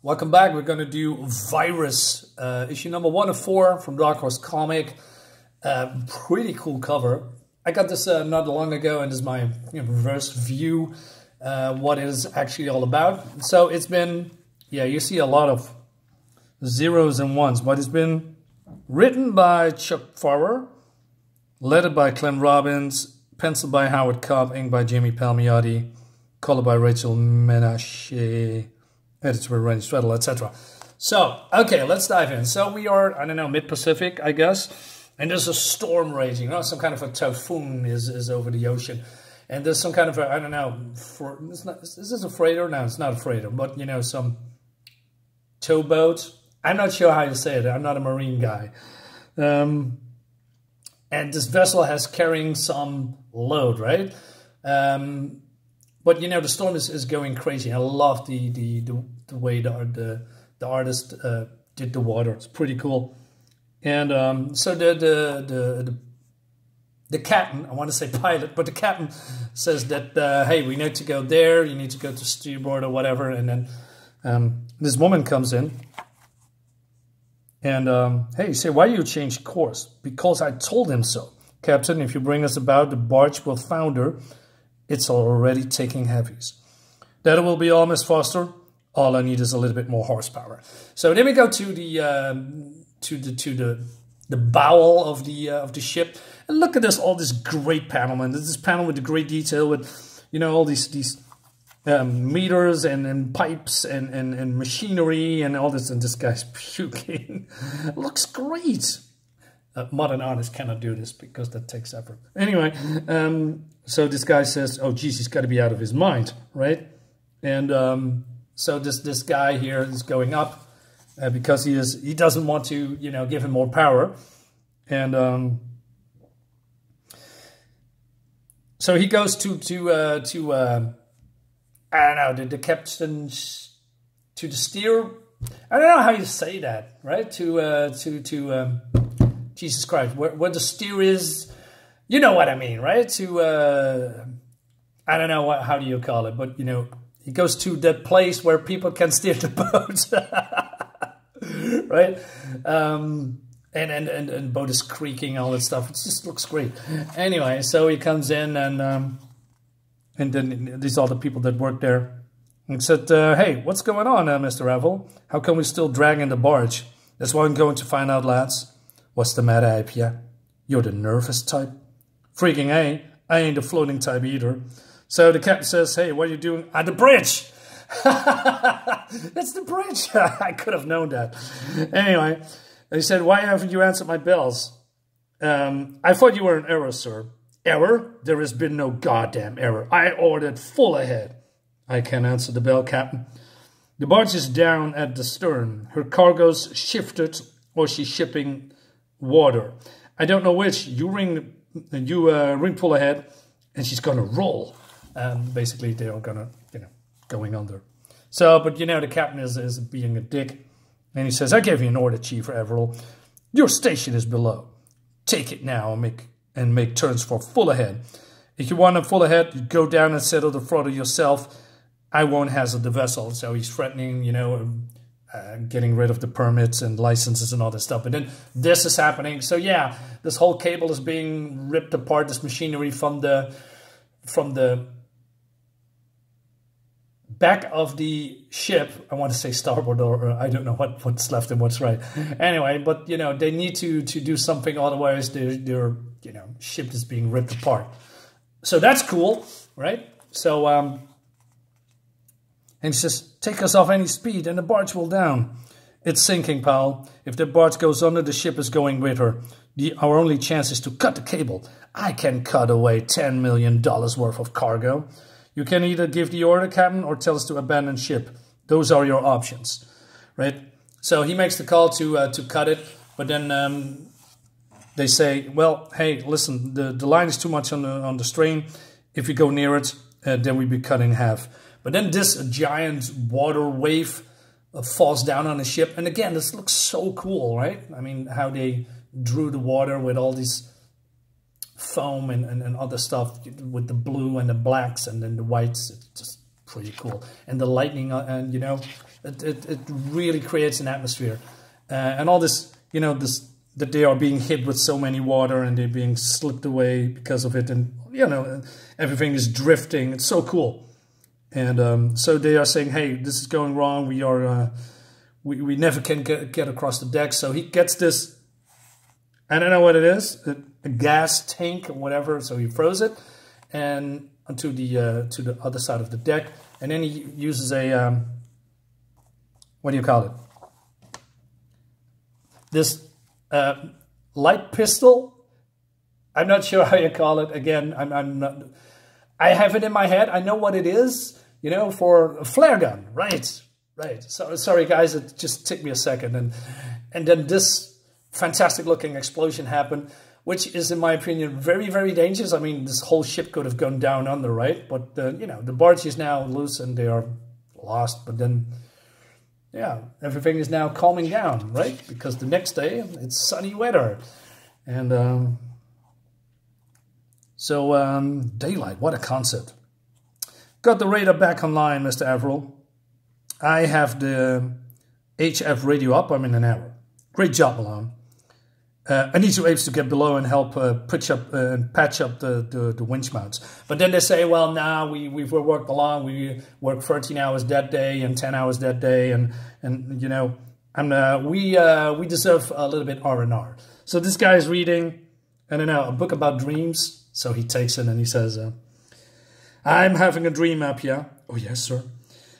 Welcome back. We're going to do Virus, issue number 1 of 4 from Dark Horse Comic. Pretty cool cover. I got this not long ago, and this is my reverse view, what it is actually all about. So it's been, you see a lot of zeros and ones, but it's been written by Chuck Pfarrer, lettered by Clint Robbins, penciled by Howard Cobb, inked by Jamie Palmiotti, color by Rachel Menashe, editor by Randy Straddle, etc. So, okay, let's dive in. So we are, I don't know, mid-Pacific, I guess, and there's a storm raging. Some kind of a typhoon is over the ocean. And there's some kind of a, I don't know, is this a freighter? No, it's not a freighter, but, some towboat. I'm not sure how to say it. I'm not a marine guy. And this vessel has carrying some load, right? But the storm is going crazy. I love the way the artist did the water. It's pretty cool. And so the captain, I want to say pilot, but the captain says that hey, we need to go there. You need to go to steerboard or whatever. And then this woman comes in. And hey, you say, why you change course? Because I told him so. Captain, if you bring us about, the barge will founder. It's already taking heavies. That will be all, Miss Foster. All I need is a little bit more horsepower. So then we go to the bowel of the ship, and look at this, all this great panel, man. This panel with the great detail, with all these meters and pipes and machinery and all this, and this guy's puking. Looks great. Modern artists cannot do this because that takes effort. Anyway, so this guy says, oh, geez, he's got to be out of his mind, right? And so this guy here is going up because he doesn't want to, give him more power. And so he goes to I don't know, the captain, to the steer. I don't know how you say that, right? To Jesus Christ, where the steer is, you know what I mean, right? To, I don't know, how do you call it, but, he goes to that place where people can steer the boat, right? And boat is creaking, all that stuff. It just looks great. Anyway, so he comes in, and then these are the people that work there, and said, hey, what's going on, Mr. Ravel? How come we're still dragging the barge? That's what I'm going to find out, lads. What's the matter, Apia? You're the nervous type? Freaking A. I ain't the floating type either. So the captain says, hey, what are you doing at the bridge? It's the bridge. I could have known that. Anyway, he said, why haven't you answered my bells? I thought you were in error, sir. Error? There has been no goddamn error. I ordered full ahead. I can't answer the bell, Captain. The barge is down at the stern. Her cargo's shifted, or she's shipping water. I don't know which. You ring full ahead, and she's gonna roll. Basically, they're gonna, going under. So, but the captain is being a dick, and he says, I gave you an order, Chief Averill. Your station is below. Take it now and make turns for full ahead. If you want them full ahead, you go down and settle the throttle yourself. I won't hazard the vessel. So he's threatening, getting rid of the permits and licenses and all this stuff. But then this is happening. So yeah, this whole cable is being ripped apart. This machinery from the back of the ship. I want to say starboard, or I don't know what's left and what's right. Anyway, but they need to do something, otherwise their ship is being ripped apart. So that's cool, right? So and he says, take us off any speed and the barge will down. It's sinking, pal. If the barge goes under, the ship is going with her. Our only chance is to cut the cable. I can cut away $10 million worth of cargo. You can either give the order, Captain, or tell us to abandon ship. Those are your options, right? So he makes the call to cut it, but then they say, well, hey, listen, the line is too much on the strain. If you go near it, then we'd be cut in half. But then this giant water wave falls down on the ship. And again, this looks so cool, right? I mean, how they drew the water with all these foam and other stuff, with the blue and the blacks and then the whites. It's just pretty cool. And the lightning, and It really creates an atmosphere. And all this, you know, that they are being hit with so many water and they're being slipped away because of it. And, you know, everything is drifting. It's so cool. And so they are saying, hey, this is going wrong. We are, we never can get across the deck. So he gets this, I don't know what it is, a gas tank or whatever. So he throws it and onto to the other side of the deck. And then he uses a, what do you call it? This light pistol. I'm not sure how you call it. Again, I'm not. I have it in my head. I know what it is. You know, for a flare gun. Right. So sorry, guys. It just took me a second, and then this fantastic looking explosion happened, which is, in my opinion, very, very dangerous. I mean, this whole ship could have gone down under, right? But you know, the barge is now loose and they are lost. But then, yeah, everything is now calming down, right? Because the next day it's sunny weather, and so daylight. What a concept! Got the radar back online, Mr. Averill. I have the HF radio up. I'm in an error. Great job, Malone. I need you apes to get below and help patch up the winch mounts. But then they say, well, now we've worked along. We worked 13 hours that day and 10 hours that day, and you know, and we deserve a little bit R&R. So this guy is reading, I don't know, a book about dreams. So he takes it and he says, I'm having a dream up here. Oh yes, sir.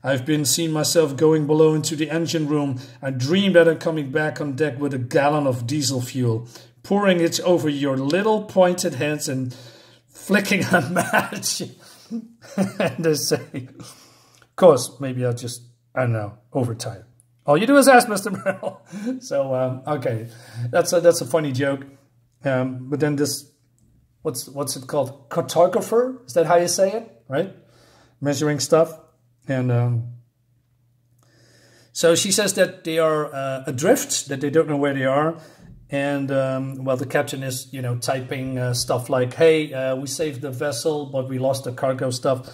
I've been seeing myself going below into the engine room. I dream that I'm coming back on deck with a gallon of diesel fuel, pouring it over your little pointed heads and flicking a match. And they say, of course, maybe I'll just, I don't know, overtime. All you do is ask, Mr. Merrill. So, okay, that's a funny joke. But then this, what's it called? Cartographer? Is that how you say it? Right? Measuring stuff. And so she says that they are adrift, that they don't know where they are. And, well, the captain is, you know, typing stuff like, hey, we saved the vessel, but we lost the cargo stuff.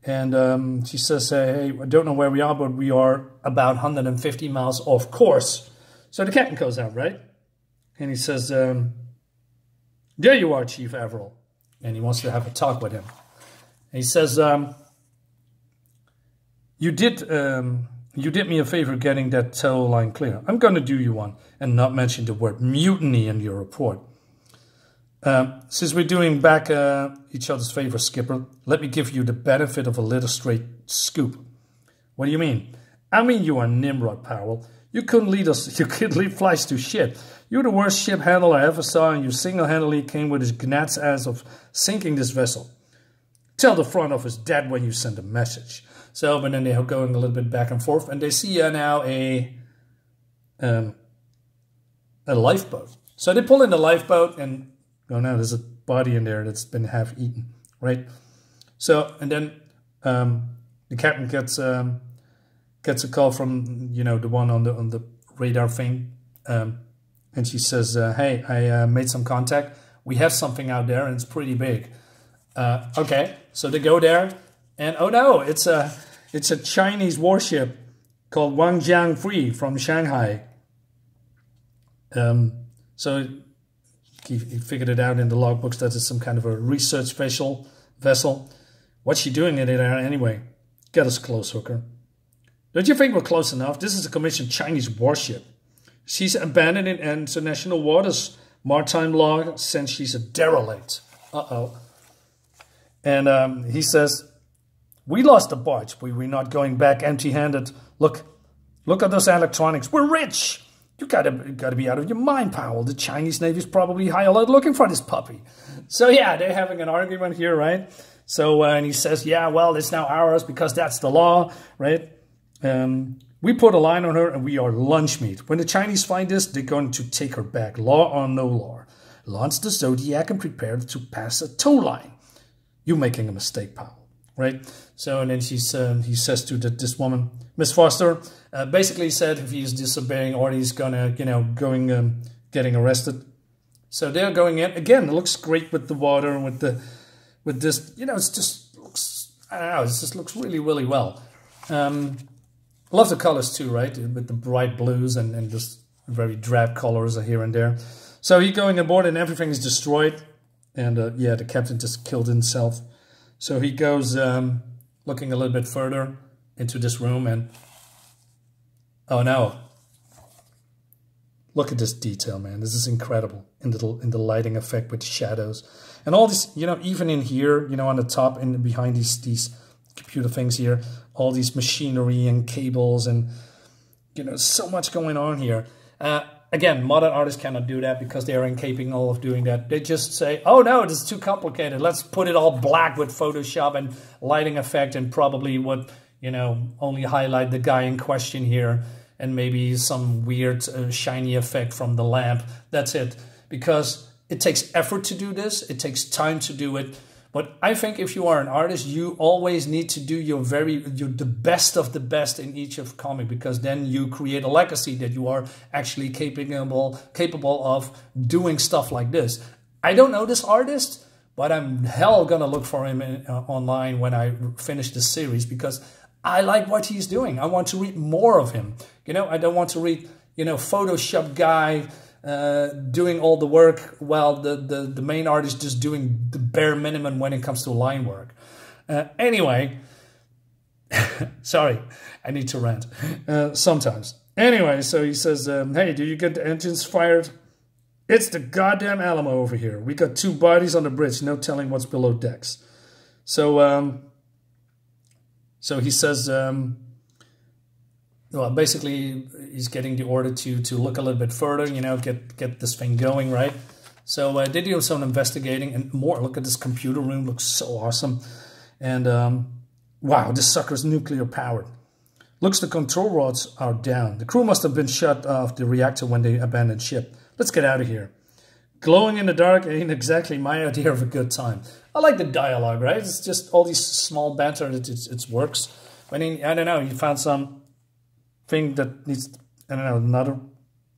And she says, hey, I don't know where we are, but we are about 150 miles off course. So the captain goes out, right? And he says, there you are, Chief Averill. And he wants to have a talk with him. And he says, You did me a favor getting that tow line clear. I'm going to do you one and not mention the word mutiny in your report. Since we're doing back each other's favor, Skipper, let me give you the benefit of a little straight scoop. What do you mean? I mean you are Nimrod, Powell. You couldn't lead us. You could lead flies to shit. You're the worst ship handler I ever saw, and you single-handedly came with his gnat's ass of sinking this vessel. Tell the front office that when you send a message. So, but then they're going a little bit back and forth, and they see now a lifeboat. So they pull in the lifeboat, and oh no, there's a body in there that's been half eaten, right? So, and then the captain gets a call from, you know, the one on the radar thing, and she says, "Hey, I made some contact. We have something out there, and it's pretty big." Okay, so they go there. And oh no, it's a Chinese warship called Wan Xuan from Shanghai. So he figured it out in the logbooks that it's some kind of a research vessel. What's she doing in there anyway? Get us close, hooker. Don't you think we're close enough? This is a commissioned Chinese warship. She's abandoned in international waters. Maritime law says she's a derelict. Uh-oh. And he says, we lost the barge, but we're not going back empty-handed. Look at those electronics. We're rich. You gotta be out of your mind, Powell. The Chinese Navy's probably high alert looking for this puppy. So yeah, they're having an argument here, right? So and he says, yeah, well, it's now ours because that's the law, right? We put a line on her and we are lunch meat. When the Chinese find this, they're going to take her back, law or no law. Launch the Zodiac and prepare to pass a tow line. You're making a mistake, Powell. Right, so and then he says to this woman, Miss Foster, basically said if he's disobeying or he's gonna, getting arrested. So they're going in again. It looks great with the water and with this, it's just looks, I don't know, it just looks really, really well. I love the colors too, right? With the bright blues and just very drab colors here and there. So he's going aboard and everything is destroyed. And yeah, the captain just killed himself. So he goes looking a little bit further into this room and... Oh no. Look at this detail, man. This is incredible in the lighting effect with the shadows. And all this, you know, even in here, you know, on the top and behind these computer things here, all these machinery and cables and, you know, so much going on here. Again, modern artists cannot do that because they are incapable of doing that. They just say, oh no, this is too complicated. Let's put it all black with Photoshop and lighting effect and probably what, you know, only highlight the guy in question here and maybe some weird shiny effect from the lamp. That's it. Because it takes effort to do this. It takes time to do it. But I think if you are an artist, you always need to do the best of the best in each of comic, because then you create a legacy that you are actually capable of doing stuff like this. I don't know this artist, but I'm hell gonna look for him online when I finish this series, because I like what he's doing. I want to read more of him. You know, I don't want to read, you know, Photoshop guy doing all the work while the main artist just doing the bare minimum when it comes to line work. Anyway, sorry, I need to rant sometimes. Anyway, so he says, hey, do you get the engines fired? It's the goddamn Alamo over here. We got 2 bodies on the bridge, no telling what's below decks. So, so he says, well, basically, he's getting the order to look a little bit further, you know, get this thing going, right? So they do some investigating and more. Look at this computer room, looks so awesome. And wow, this sucker's nuclear powered. Looks the control rods are down. The crew must have been shut off the reactor when they abandoned ship. Let's get out of here. Glowing in the dark ain't exactly my idea of a good time. I like the dialogue, right? It's just all these small banter, it works. I mean, I don't know, you found some thing that needs, I don't know, another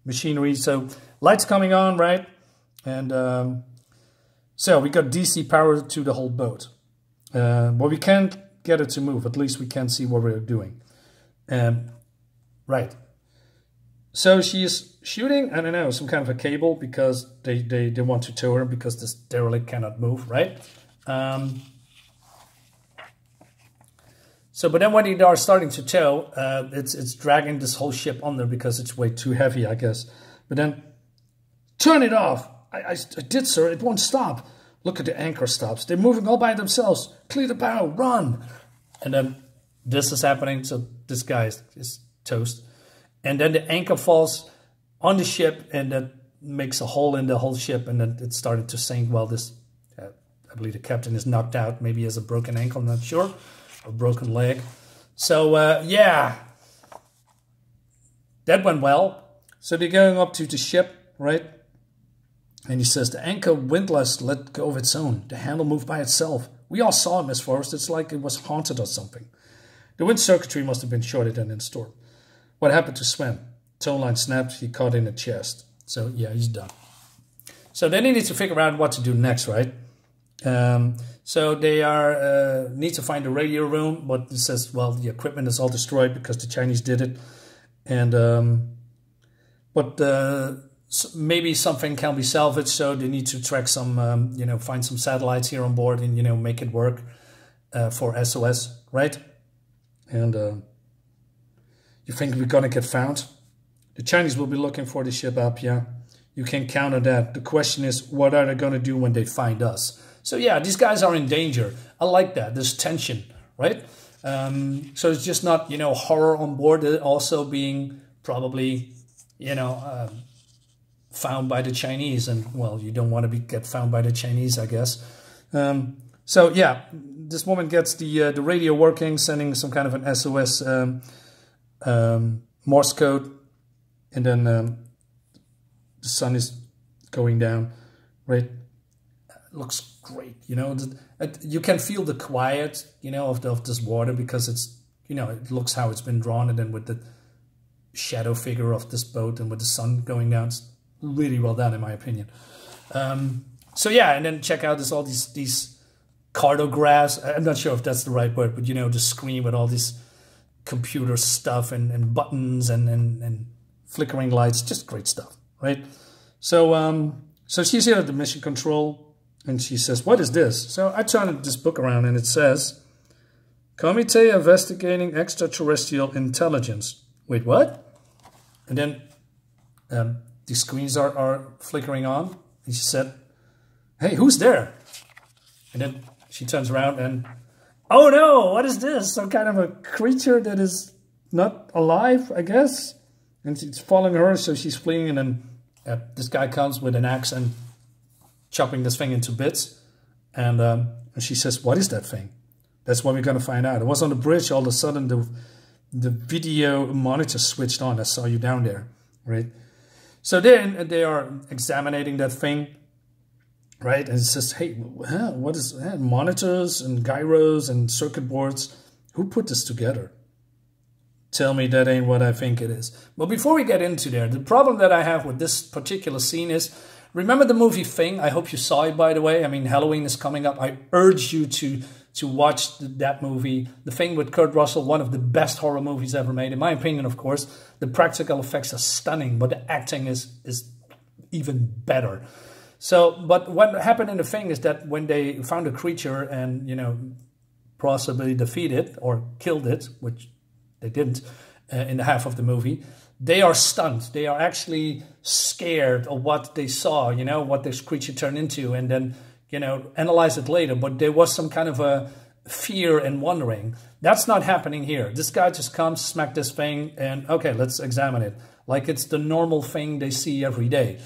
machinery. So lights coming on, right? And so we got DC power to the whole boat. But we can't get it to move. At least we can see what we're doing. Right. So she is shooting, I don't know, some kind of a cable because they want to tow her because this derelict cannot move, right? So, but then when they are starting to tow, it's dragging this whole ship under because it's way too heavy, I guess. But then, turn it off. I did, sir. It won't stop. Look at the anchor stops. They're moving all by themselves. Clear the bow. Run. And then this is happening. So this guy is toast. And then the anchor falls on the ship, and that makes a hole in the whole ship, and then it started to sink. Well, this, I believe the captain is knocked out. Maybe he has a broken ankle, I'm not sure. A broken leg. So, yeah. That went well. So they're going up to the ship, right? And he says, the anchor windlass let go of its own. The handle moved by itself. We all saw it, Miss Forrest. It's like it was haunted or something. The wind circuitry must have been shorted and in storm. What happened to Sven? Tow line snapped. He caught in the chest. So, yeah, he's done. So then they need to figure out what to do next, right? So they are need to find the radio room, but it says, well, the equipment is all destroyed because the Chinese did it, and maybe something can be salvaged. So they need to track some, you know, find some satellites here on board and, you know, make it work for SOS, right? And you think we're gonna get found? The Chinese will be looking for the ship up, yeah. You can count on that. The question is, what are they gonna do when they find us? So yeah, these guys are in danger. I like that. There's tension, right? So it's just not, you know, horror on board. Also being probably, you know, found by the Chinese. And, well, you don't want to get found by the Chinese, I guess. So yeah, this woman gets the radio working, sending some kind of an SOS Morse code. And then the sun is going down, right? Looks great, you know. You can feel the quiet, you know, of this water because it's, you know, it looks how it's been drawn, and then with the shadow figure of this boat and with the sun going down, it's really well done in my opinion. So yeah, and then check out all these cartographs. I'm not sure if that's the right word, but you know, the screen with all these computer stuff and buttons and flickering lights, just great stuff, right? So so she's here at the mission control, and she says, "What is this?" So I turn this book around, and it says, "Committee Investigating Extraterrestrial Intelligence." Wait, what? And then the screens are flickering on, and she said, "Hey, who's there?" And then she turns around and, "Oh no, what is this? Some kind of a creature that is not alive, I guess." And it's following her, so she's fleeing, and then this guy comes with an axe and chopping this thing into bits. And she says, "What is that thing?" That's what we're going to find out. It was on the bridge. All of a sudden, the video monitor switched on. I saw you down there, right? So then they are examining that thing, right? And it says, "Hey, what is monitors and gyros and circuit boards? Who put this together? Tell me that ain't what I think it is." But before we get into there, the problem that I have with this particular scene is, remember the movie Thing? I hope you saw it, by the way. I mean, Halloween is coming up. I urge you to watch that movie. The Thing with Kurt Russell, one of the best horror movies ever made. In my opinion, of course. The practical effects are stunning, but the acting is even better. So, but what happened in The Thing is that when they found a creature and, you know, possibly defeated it or killed it, which they didn't in the half of the movie, they are stunned. They are actually scared of what they saw, you know, what this creature turned into, and then, you know, analyze it later. But there was some kind of a fear and wondering. That's not happening here. This guy just comes, smack this thing, and okay, let's examine it. Like it's the normal thing they see every day.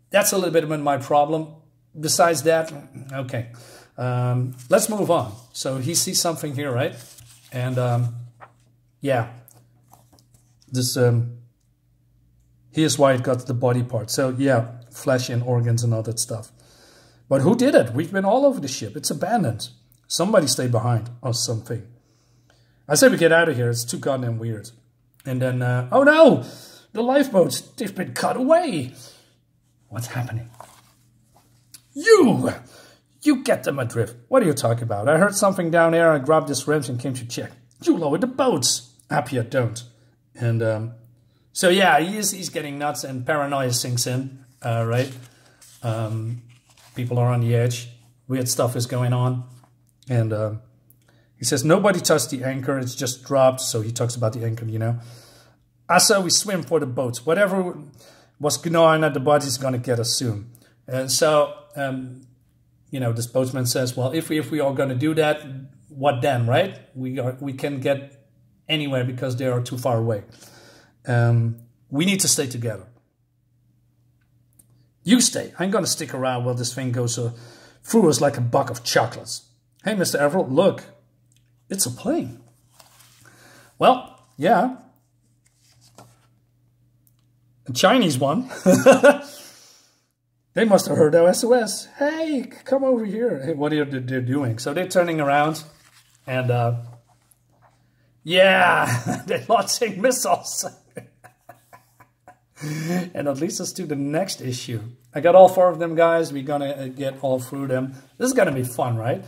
That's a little bit of my problem. Besides that, okay. Let's move on. So he sees something here, right? And yeah, this here's why it got the body part. So yeah, flesh and organs and all that stuff. But who did it? We've been all over the ship. It's abandoned. Somebody stayed behind or something. I say we get out of here. It's too goddamn weird. And then, oh no, the lifeboats, they've been cut away. What's happening? You get them adrift. What are you talking about? I heard something down there. I grabbed this wrench and came to check. You lowered the boats. Happy I don't. And so yeah, he's getting nuts and paranoia sinks in, right? People are on the edge. Weird stuff is going on. And he says, nobody touched the anchor. It's just dropped. So he talks about the anchor, you know. Also, we swim for the boats. Whatever was gnawing at the body is going to get us soon. And so, you know, this boatman says, well, if we are going to do that, what then, right? We can get anywhere because they are too far away. We need to stay together. You stay. I'm going to stick around while this thing goes through us like a buck of chocolates. Hey, Mr. Everett, look. It's a plane. Well, yeah. A Chinese one. They must have heard our SOS. Hey, come over here. Hey, what are they doing? So they're turning around and, yeah, they're launching missiles. And that leads us to the next issue. I got all 4 of them, guys. We're going to get all through them. This is going to be fun, right?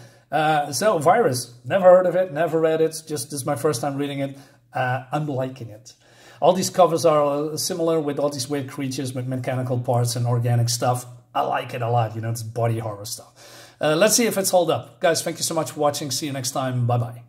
So, Virus. Never heard of it. Never read it. Just this is my first time reading it. I'm liking it. All these covers are similar with all these weird creatures with mechanical parts and organic stuff. I like it a lot. You know, it's body horror stuff. Let's see if it's hold up. Guys, thank you so much for watching. See you next time. Bye-bye.